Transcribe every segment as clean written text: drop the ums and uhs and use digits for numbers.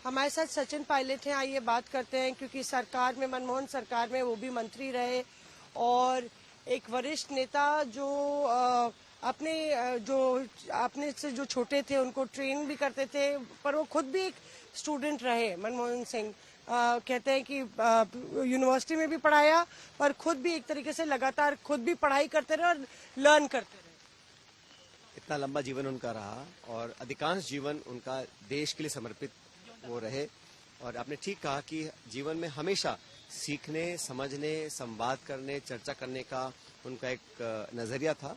हमारे साथ सचिन पायलट हैं, आइए बात करते हैं, क्योंकि सरकार में, मनमोहन सरकार में वो भी मंत्री रहे और एक वरिष्ठ नेता जो अपने से जो छोटे थे उनको ट्रेन भी करते थे, पर वो खुद भी एक स्टूडेंट रहे। मनमोहन सिंह कहते हैं कि यूनिवर्सिटी में भी पढ़ाया, पर खुद भी एक तरीके से लगातार खुद भी पढ़ाई करते रहे और लर्न करते रहे। इतना लंबा जीवन उनका रहा और अधिकांश जीवन उनका देश के लिए समर्पित वो रहे। और आपने ठीक कहा कि जीवन में हमेशा सीखने, समझने, संवाद करने, चर्चा करने का उनका एक नजरिया था।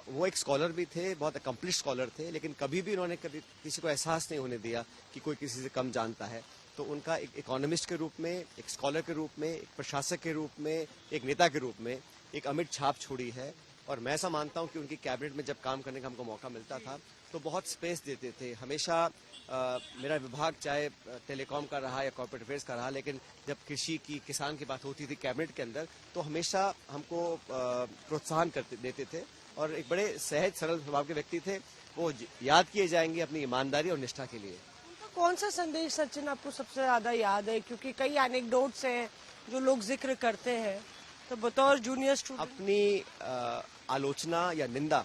वो एक स्कॉलर भी थे, बहुत अकम्प्लिश स्कॉलर थे, लेकिन कभी भी उन्होंने कभी किसी को एहसास नहीं होने दिया कि कोई किसी से कम जानता है। तो उनका एक इकोनॉमिस्ट के रूप में, एक स्कॉलर के रूप में, एक प्रशासक के रूप में, एक नेता के रूप में एक अमिट छाप छोड़ी है। और मैं ऐसा मानता हूं कि उनकी कैबिनेट में जब काम करने का हमको मौका मिलता था तो बहुत स्पेस देते थे। हमेशा मेरा विभाग चाहे टेलीकॉम का रहा या कॉर्पोरेट अफेयर्स का रहा, लेकिन जब कृषि की, किसान की बात होती थी कैबिनेट के अंदर, तो हमेशा हमको प्रोत्साहन देते थे। और एक बड़े सहज सरल स्वभाव के व्यक्ति थे। वो याद किए जाएंगे अपनी ईमानदारी और निष्ठा के लिए। कौन सा संदेश सचिन आपको सबसे ज्यादा याद है? क्योंकि कई एनेक्डोट्स हैं जो लोग जिक्र करते हैं, तो बतौर जूनियर स्टूडेंट अपनी आलोचना या निंदा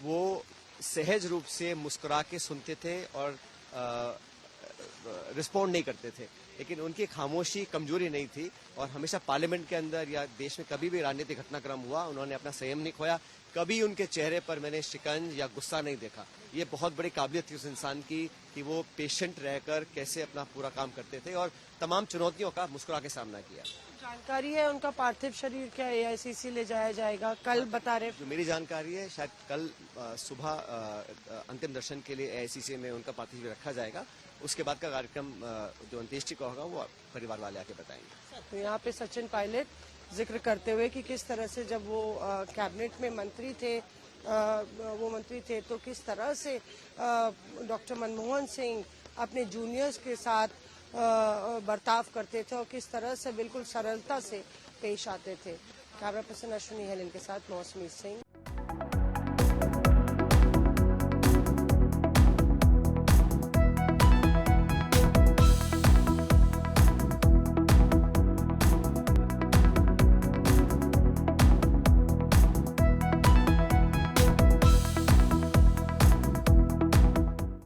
वो सहज रूप से मुस्कुरा के सुनते थे और रिस्पॉन्ड नहीं करते थे, लेकिन उनकी खामोशी कमजोरी नहीं थी। और हमेशा पार्लियामेंट के अंदर या देश में कभी भी राजनीतिक घटनाक्रम हुआ, उन्होंने अपना संयम नहीं खोया। कभी उनके चेहरे पर मैंने शिकंज या गुस्सा नहीं देखा। ये बहुत बड़ी काबिलियत थी उस इंसान की कि वो पेशेंट रहकर कैसे अपना पूरा काम करते थे और तमाम चुनौतियों का मुस्कुरा के सामना किया। जानकारी है उनका पार्थिव शरीर क्या AICC ले जाया जाएगा? कल बता रहे। जो मेरी जानकारी है, शायद कल सुबह अंतिम दर्शन के लिए AICC में उनका पार्थिव शरीर रखा जाएगा। उसके बाद का कार्यक्रम जो अंत्येष्टि का होगा वो परिवार वाले आके बताएंगे। तो यहाँ पे सचिन पायलट जिक्र करते हुए कि किस तरह से जब वो कैबिनेट में मंत्री थे तो किस तरह से डॉक्टर मनमोहन सिंह अपने जूनियर्स के साथ बर्ताव करते थे और किस तरह से बिल्कुल सरलता से पेश आते थे। कैमरा पर्सन अश्विनी हेलेन के साथ मौसमी सिंह।